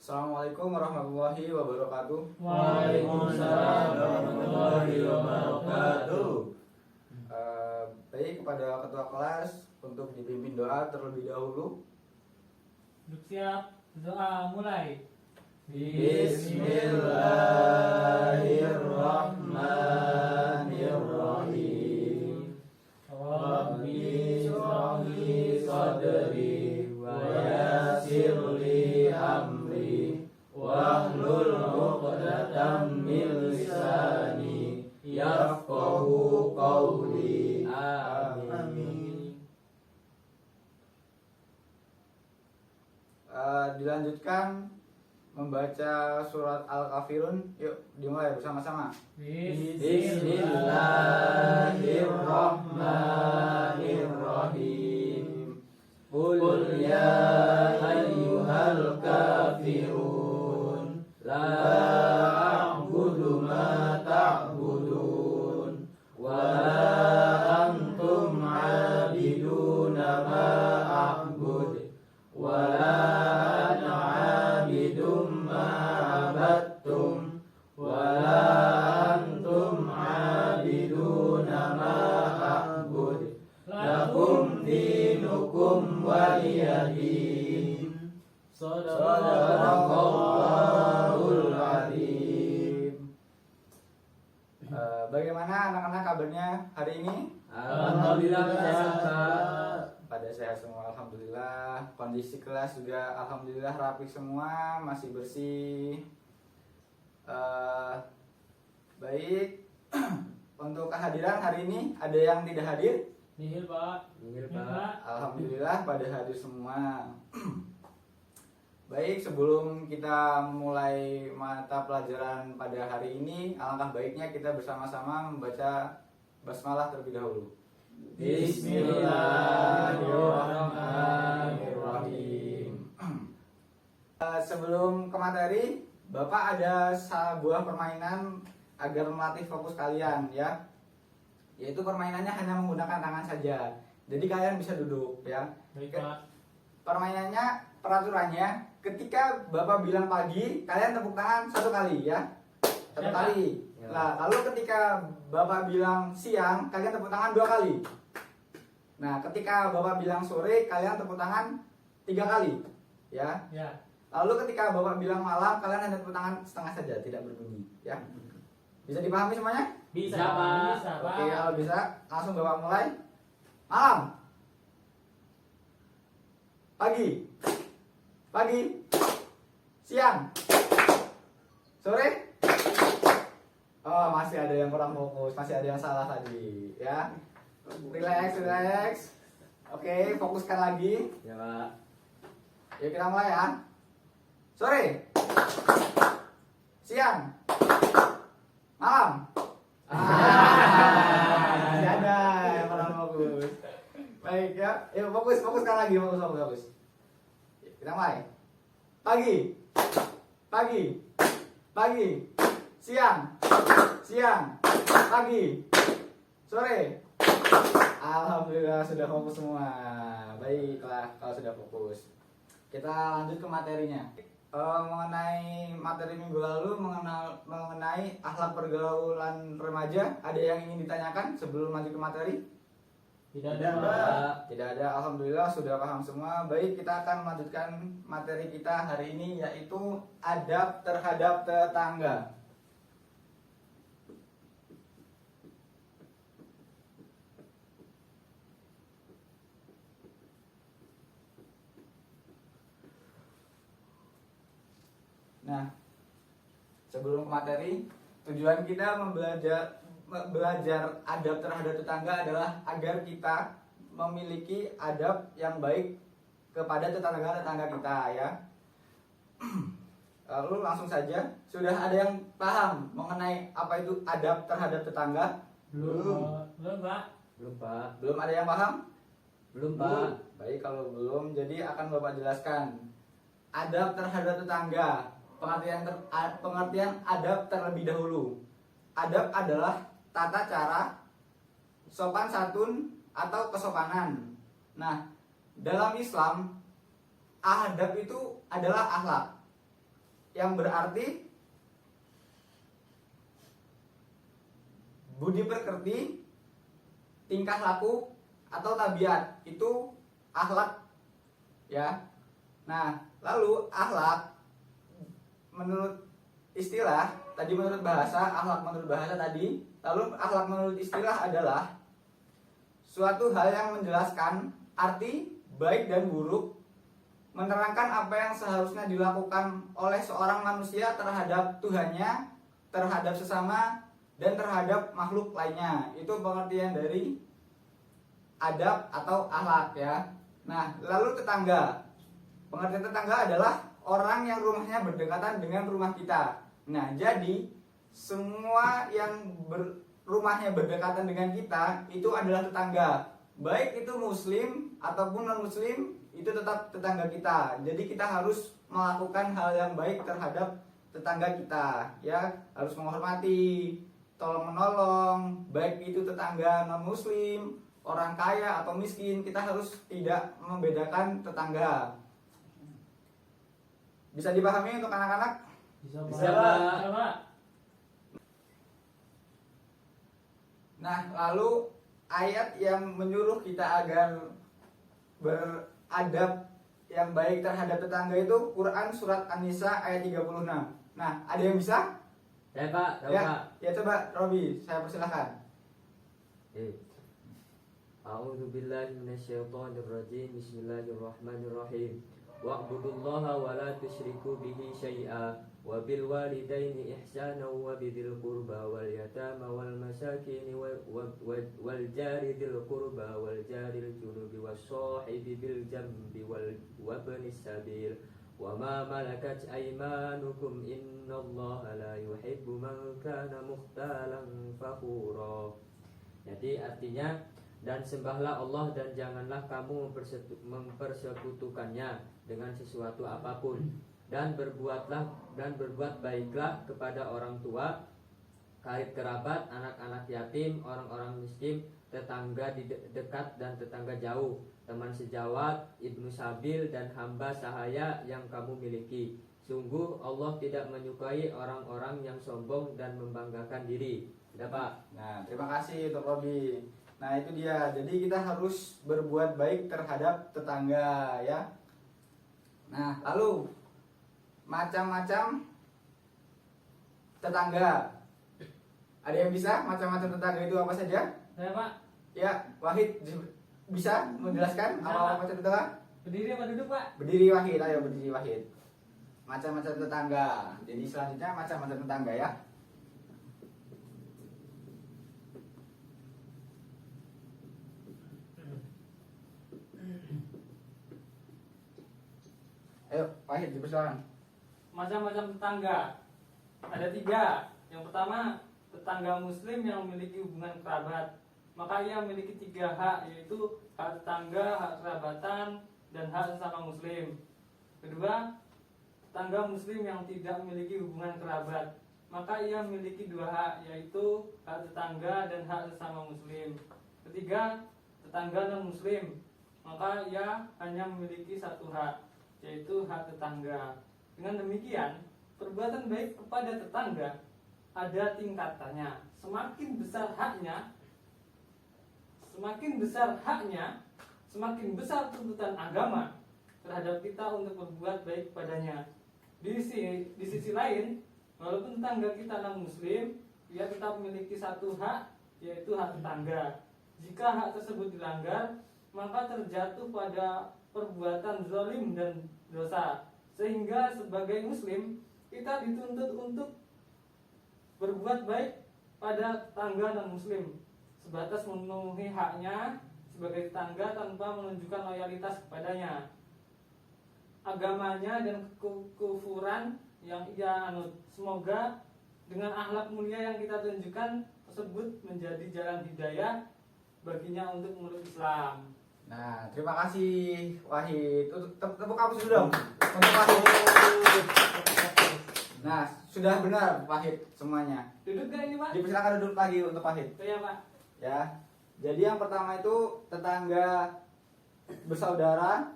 Assalamualaikum warahmatullahi wabarakatuh. Waalaikumsalam warahmatullahi wabarakatuh. Baik, kepada ketua kelas untuk dipimpin doa terlebih dahulu. Duduk siap, doa mulai. Bismillahirrahmanirrahim. Rabbi shrah li sadri wa yassir li amri wahlul 'uqdatam min lisani yafqahu qawli. Amin. Dilanjutkan membaca surat Al-Kafirun. Yuk dimulai bersama-sama. Bismillahirrahmanirrahim. Qul ya ayyuhal kafirun la a'budu ma ta'budun wa la antum 'abiduna ma a'bud wa la ana 'abidum ma 'abadtum wa la antum 'abiduna ma a'bud lakum dinukum waliyadin. Shadaqallahul azim. Bagaimana anak-anak kabarnya hari ini? Alhamdulillah sehat. Pada sehat semua, alhamdulillah. Kondisi kelas juga alhamdulillah rapi semua, masih bersih. Baik. Untuk kehadiran hari ini ada yang tidak hadir? Nihil Pak. Alhamdulillah pada hadir semua. Baik, sebelum kita mulai mata pelajaran pada hari ini, alangkah baiknya kita bersama-sama membaca basmalah terlebih dahulu. Bismillahirrahmanirrahim. Sebelum ke materi, Bapak ada sebuah permainan agar melatih fokus kalian ya. Yaitu permainannya hanya menggunakan tangan saja. Jadi kalian bisa duduk ya. Baik Pak. Permainannya, peraturannya, ketika Bapak bilang pagi, kalian tepuk tangan satu kali ya. Satu kali. Nah, lalu ketika Bapak bilang siang, kalian tepuk tangan 2 kali. Nah, ketika Bapak bilang sore, kalian tepuk tangan 3 kali. Ya. Ya. Lalu ketika Bapak bilang malam, kalian hanya tepuk tangan setengah saja, tidak berbunyi, ya. Bisa dipahami semuanya? Bisa Pak. Oke, kalau bisa, langsung Bapak mulai. Malam. Pagi. Pagi. Siang. Sore. Oh, masih ada yang kurang fokus, masih ada yang salah tadi, ya. Relax. Oke, fokuskan lagi. Ya Pak. Yuk kita mulai ya. Sore. Siang. Malam. Masih ada yang kurang fokus. Baik ya. Yuk fokuskan lagi, fokus. Yuk, kita mulai. Pagi. Siang. Pagi. Sore. Alhamdulillah sudah fokus semua. Baiklah kalau sudah fokus. Kita lanjut ke materinya. Mengenai materi minggu lalu mengenai akhlak pergaulan remaja, ada yang ingin ditanyakan sebelum lanjut ke materi? Tidak ada Pak. Tidak ada, alhamdulillah sudah paham semua. Baik, kita akan melanjutkan materi kita hari ini, yaitu adab terhadap tetangga. Nah, sebelum ke materi, tujuan kita belajar adab terhadap tetangga adalah agar kita memiliki adab yang baik kepada tetangga-tetangga kita ya. Lalu langsung saja, sudah ada yang paham mengenai apa itu adab terhadap tetangga? Belum Pak. Belum ada yang paham? Belum Pak. Baik, kalau belum, jadi akan Bapak jelaskan. Adab terhadap tetangga. Pengertian adab terlebih dahulu. Adab adalah tata cara, sopan santun atau kesopanan. Nah, dalam Islam, adab itu adalah akhlak. yang berarti budi pekerti, tingkah laku atau tabiat, itu akhlak ya. Nah, lalu akhlak menurut istilah tadi, menurut bahasa, akhlak menurut bahasa tadi, lalu akhlak menurut istilah adalah suatu hal yang menjelaskan arti baik dan buruk, menerangkan apa yang seharusnya dilakukan oleh seorang manusia terhadap Tuhannya, terhadap sesama, dan terhadap makhluk lainnya. Itu pengertian dari adab atau akhlak ya. Nah, lalu tetangga. Pengertian tetangga adalah orang yang rumahnya berdekatan dengan rumah kita. Nah, jadi semua yang rumahnya berdekatan dengan kita itu adalah tetangga. Baik itu muslim ataupun non muslim, itu tetap tetangga kita. Jadi kita harus melakukan hal yang baik terhadap tetangga kita ya, harus menghormati, tolong menolong, baik itu tetangga non muslim, orang kaya atau miskin, kita harus tidak membedakan tetangga. Bisa dipahami untuk anak-anak? Bisa, Bisa, Pak. Pak. Bisa, Pak. Nah, lalu ayat yang menyuruh kita agar beradab yang baik terhadap tetangga itu Quran surat An-Nisa ayat 36. Nah, ada yang bisa? Saya, Pak. Tahu, Ya, Pak. ya coba Robi, saya persilahkan. A'udzu billahi minasyaitonir rajim. Bismillahirrahmanirrahim. Wa'budullaha wa la tusyriku bihi syai'a wa bil walidaini ihsana wa bidzil qurba wal yatama wal masakin wal jari dzil qurba wal jaril junubi was sahibi bil jambi wa ibnis sabil wa ma malakat aymanukum innallaha la yuhibbu man kana mukhtalan fakhura. Jadi artinya, dan sembahlah Allah dan janganlah kamu mempersekutukannya dengan sesuatu apapun, dan berbuat baiklah kepada orang tua, karib kerabat, anak-anak yatim, orang-orang miskin, tetangga di dekat dan tetangga jauh, teman sejawat, ibnu sabil, dan hamba sahaya yang kamu miliki. Sungguh Allah tidak menyukai orang-orang yang sombong dan membanggakan diri. Sudah, Pak? Nah, terima kasih untuk Robi. Nah, itu dia. Jadi kita harus berbuat baik terhadap tetangga ya. Nah, lalu macam-macam tetangga. Ada yang bisa macam-macam tetangga itu apa saja? Saya, Pak. Ya, Wahid bisa menjelaskan apa macam tetangga? Berdiri apa duduk, Pak? Berdiri Wahid, ayo berdiri Wahid. Macam-macam tetangga. Jadi selanjutnya macam-macam tetangga ya. Ayo, Wahid dipersilakan. Macam-macam tetangga. Ada 3. Yang pertama, tetangga muslim yang memiliki hubungan kerabat. Maka ia memiliki 3 hak, yaitu hak tetangga, hak kerabatan, dan hak sesama muslim. Kedua, tetangga muslim yang tidak memiliki hubungan kerabat. Maka ia memiliki 2 hak, yaitu hak tetangga dan hak sesama muslim. Ketiga, tetangga non muslim. Maka ia hanya memiliki 1 hak, yaitu hak tetangga. Dengan demikian, perbuatan baik kepada tetangga ada tingkatannya. Semakin besar haknya, semakin besar tuntutan agama terhadap kita untuk berbuat baik padanya. Di sisi lain, walaupun tetangga kita non muslim, ia tetap memiliki 1 hak, yaitu hak tetangga. Jika hak tersebut dilanggar, maka terjatuh pada perbuatan zalim dan dosa. Sehingga sebagai muslim, kita dituntut untuk berbuat baik pada tetangga non muslim, sebatas memenuhi haknya sebagai tetangga tanpa menunjukkan loyalitas kepadanya, agamanya, dan kekufuran yang ia anut. Semoga dengan akhlak mulia yang kita tunjukkan tersebut menjadi jalan hidayah baginya untuk memeluk Islam. Nah, terima kasih Wahid. Tepuk kamu sudah dong untuk Wahid. Nah, sudah benar Wahid semuanya. Duduk gak ini, Pak? Dipersilakan duduk lagi untuk Wahid. Iya, Pak. Ya. Jadi yang pertama itu tetangga bersaudara.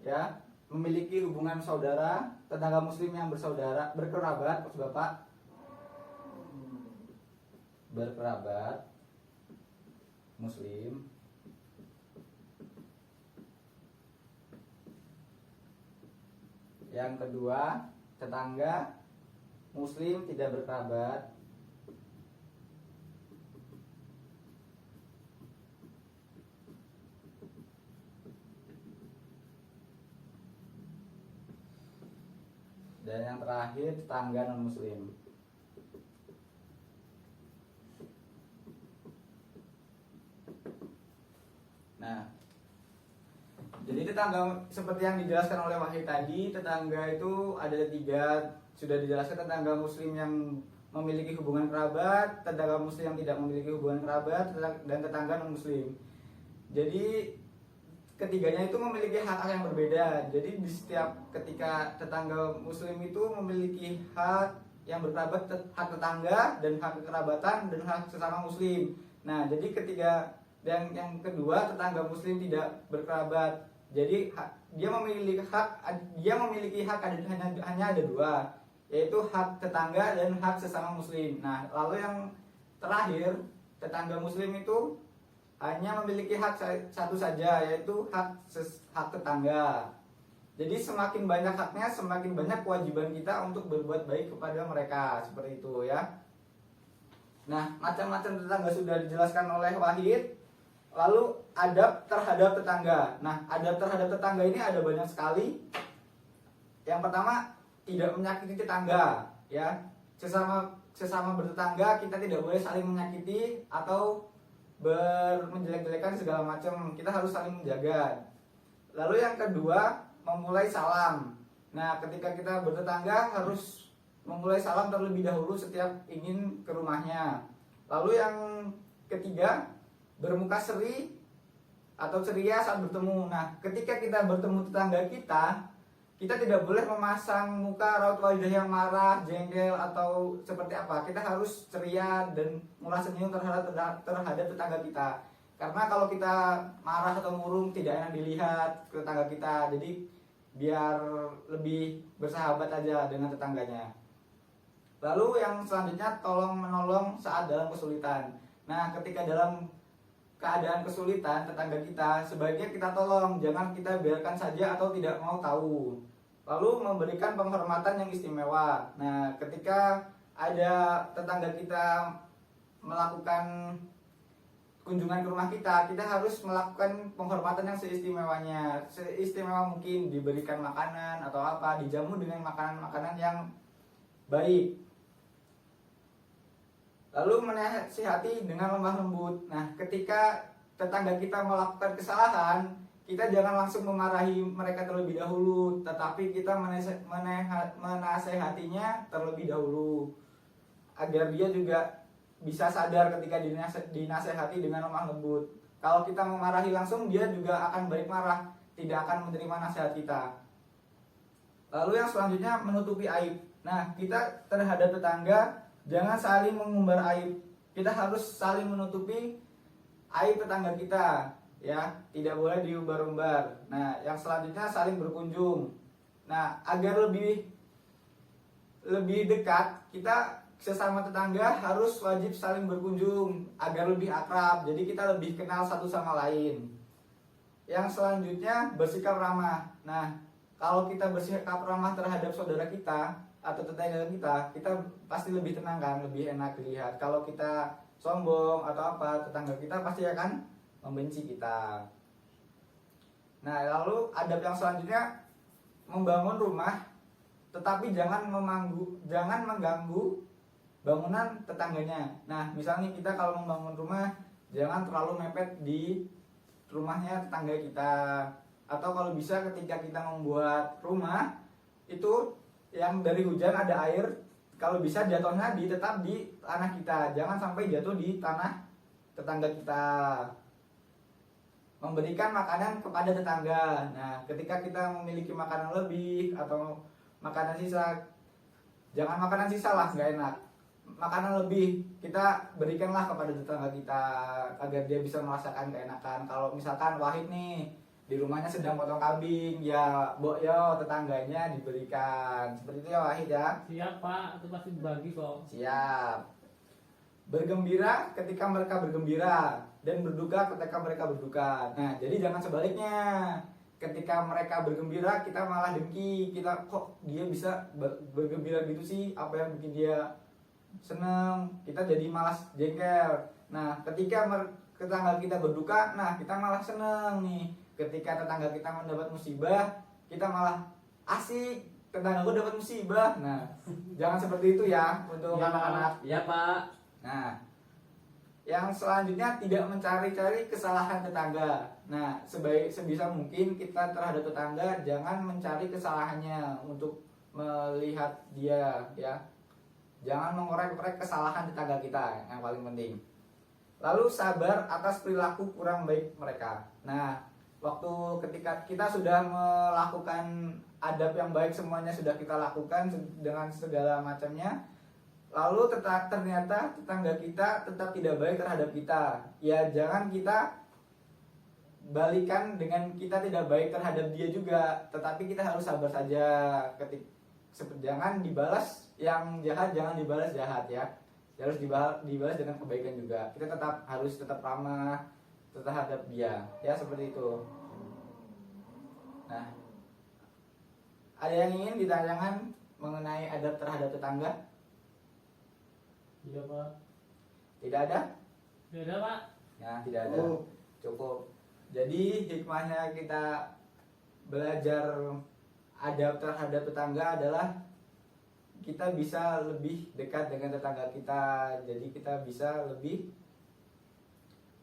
Ya. memiliki hubungan saudara, tetangga muslim yang bersaudara, berkerabat, maksud Bapak, berkerabat muslim yang kedua, tetangga muslim tidak berkerabat dan yang terakhir tetangga non muslim. Nah, jadi tetangga seperti yang dijelaskan oleh Wahid tadi, tetangga itu ada tiga, sudah dijelaskan tetangga muslim yang memiliki hubungan kerabat, tetangga muslim yang tidak memiliki hubungan kerabat, dan tetangga non muslim. Jadi ketiganya itu memiliki hak yang berbeda. Jadi di setiap ketika tetangga muslim itu memiliki hak yang berkerabat, hak tetangga dan hak kekerabatan dan hak sesama muslim. Nah, jadi ketiga dan yang kedua tetangga muslim tidak berkerabat. Jadi dia memiliki hak hanya ada dua, yaitu hak tetangga dan hak sesama muslim. Nah, lalu yang terakhir tetangga muslim itu hanya memiliki hak satu saja, yaitu hak tetangga. Jadi semakin banyak haknya, semakin banyak kewajiban kita untuk berbuat baik kepada mereka, seperti itu ya. Nah, macam-macam tetangga sudah dijelaskan oleh Wahid. Lalu adab terhadap tetangga. Nah, adab terhadap tetangga ini ada banyak sekali. Yang pertama, tidak menyakiti tetangga, ya. Sesama bertetangga kita tidak boleh saling menyakiti atau menjelek-jelekan segala macam. Kita harus saling menjaga. Lalu yang kedua, memulai salam. Nah, ketika kita bertetangga harus memulai salam terlebih dahulu setiap ingin ke rumahnya. Lalu yang ketiga, bermuka seri atau ceria saat bertemu. Nah, ketika kita bertemu tetangga kita tidak boleh memasang muka raut wajah yang marah, jengkel atau seperti apa. Kita harus ceria dan murah senyum terhadap tetangga kita. Karena kalau kita marah atau murung tidak enak dilihat ke tetangga kita. Jadi biar lebih bersahabat aja dengan tetangganya. Lalu yang selanjutnya, tolong menolong saat dalam kesulitan. Nah, ketika dalam keadaan kesulitan tetangga kita, sebaiknya kita tolong, jangan kita biarkan saja atau tidak mau tahu. Lalu memberikan penghormatan yang istimewa. Nah, ketika ada tetangga kita melakukan kunjungan ke rumah kita harus melakukan penghormatan yang seistimewa mungkin, diberikan makanan atau apa, dijamu dengan makanan-makanan yang baik. Lalu menasihati dengan lemah lembut. Nah, ketika tetangga kita melakukan kesalahan, kita jangan langsung memarahi mereka terlebih dahulu, tetapi kita menasehatinya terlebih dahulu agar dia juga bisa sadar ketika dinasehati dengan lemah lembut. Kalau kita memarahi langsung, dia juga akan balik marah, tidak akan menerima nasihat kita. Lalu yang selanjutnya, menutupi aib. Nah, kita terhadap tetangga jangan saling mengumbar aib. Kita harus saling menutupi aib tetangga kita, ya, tidak boleh diumbar-umbar. Nah, yang selanjutnya saling berkunjung. Nah, agar lebih dekat, kita sesama tetangga harus wajib saling berkunjung agar lebih akrab. Jadi kita lebih kenal satu sama lain. Yang selanjutnya, bersikap ramah. Nah, kalau kita bersikap ramah terhadap saudara kita atau tetangga kita pasti lebih tenang kan, lebih enak dilihat. Kalau kita sombong atau apa, tetangga kita pasti akan membenci kita. Nah, lalu adab yang selanjutnya, membangun rumah tetapi jangan mengganggu bangunan tetangganya. Nah, misalnya kita kalau membangun rumah jangan terlalu mepet di rumahnya tetangga kita. Atau kalau bisa ketika kita membuat rumah itu yang dari hujan ada air, kalau bisa jatuhnya tetap di tanah kita, jangan sampai jatuh di tanah tetangga kita. Memberikan makanan kepada tetangga. Nah, ketika kita memiliki makanan lebih atau makanan sisa, jangan makanan sisa lah, nggak enak. Makanan lebih kita berikanlah kepada tetangga kita agar dia bisa merasakan keenakan. Kalau misalkan Wahid nih di rumahnya sedang potong kambing, ya Mbok yo tetangganya diberikan. Seperti itu ya Wahid ya. Siap Pak, itu pasti dibagi kok. Siap. Bergembira ketika mereka bergembira dan berduka ketika mereka berduka. Nah, jadi jangan sebaliknya. Ketika mereka bergembira kita malah dengki, kita kok dia bisa bergembira gitu sih, apa yang bikin dia seneng, kita jadi malas jengkel. Nah, ketika tetangga kita berduka, nah kita malah seneng nih. Ketika tetangga kita mendapat musibah, kita malah asik, tetangga gue dapat musibah. Nah, jangan seperti itu ya untuk Ya. anak-anak. Ya Pak. Nah, yang selanjutnya tidak mencari-cari kesalahan tetangga. Nah, sebisa mungkin kita terhadap tetangga jangan mencari kesalahannya untuk melihat dia ya. Jangan mengorek-orek kesalahan tetangga kita yang paling penting. Lalu sabar atas perilaku kurang baik mereka. Nah, waktu ketika kita sudah melakukan adab yang baik, semuanya sudah kita lakukan dengan segala macamnya, lalu ternyata tetangga kita tetap tidak baik terhadap kita, ya jangan kita balikan dengan kita tidak baik terhadap dia juga, tetapi kita harus sabar saja. Jangan dibalas yang jahat, jangan dibalas jahat ya, harus dibalas dengan kebaikan juga. Kita harus tetap ramah terhadap dia ya, seperti itu. Nah, ada yang ingin ditanyakan mengenai adab terhadap tetangga? Iya Pak. Tidak ada? Tidak ada Pak. Nah, tidak ada. Cukup. Jadi hikmahnya kita belajar adab terhadap tetangga adalah kita bisa lebih dekat dengan tetangga kita. Jadi kita bisa lebih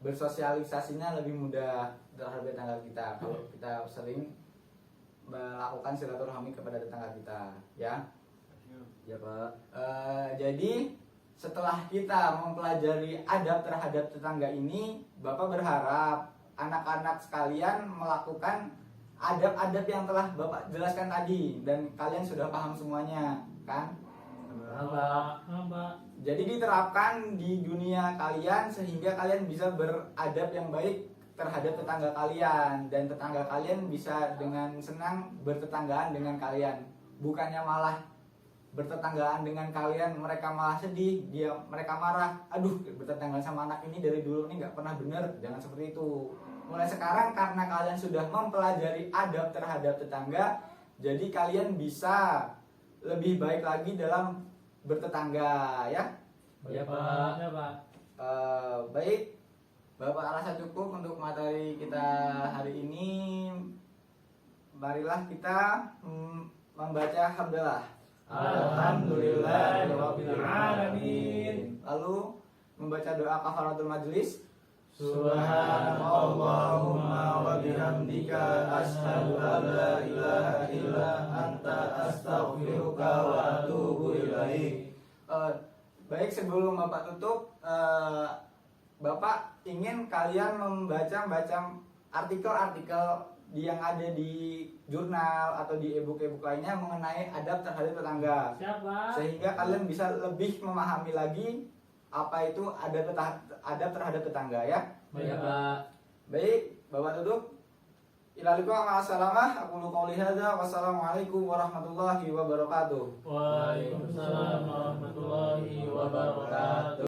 bersosialisasinya lebih mudah terhadap tetangga kita kalau kita sering melakukan silaturahmi kepada tetangga kita ya. Ya Pak. Jadi setelah kita mempelajari adab terhadap tetangga ini, Bapak berharap anak-anak sekalian melakukan adab-adab yang telah Bapak jelaskan tadi dan kalian sudah paham semuanya, kan? Pak. Jadi diterapkan di dunia kalian sehingga kalian bisa beradab yang baik terhadap tetangga kalian dan tetangga kalian bisa dengan senang bertetanggaan dengan kalian. Bukannya malah bertetanggaan dengan kalian mereka malah sedih, mereka marah, aduh bertetanggaan sama anak ini dari dulu nih nggak pernah bener. Jangan seperti itu. Mulai sekarang karena kalian sudah mempelajari adab terhadap tetangga, jadi kalian bisa lebih baik lagi dalam bertetangga ya. Ya Pak. Ya Pak. Baik, Bapak rasa cukup untuk materi kita hari ini. Marilah kita membaca hamdalah. Alhamdulillahirabbil alamin. Lalu membaca doa kafaratul majlis. Subhanallahumma wa bihamdika asyhadu an la ilaha illa anta astaghfiruka wa atubu ilaik. Baik, sebelum Bapak tutup, Bapak ingin kalian membaca artikel-artikel yang ada di jurnal atau di e-book lainnya mengenai adab terhadap tetangga. Siapa? Sehingga kalian bisa lebih memahami lagi apa itu adab terhadap tetangga ya. Ya Pak. Baik, Bapak tutup. Ilaliko ma'asalamah. Aku lu qouli hadza. Wassalamualaikum warahmatullahi wabarakatuh. Waalaikumsalam warahmatullahi wabarakatuh.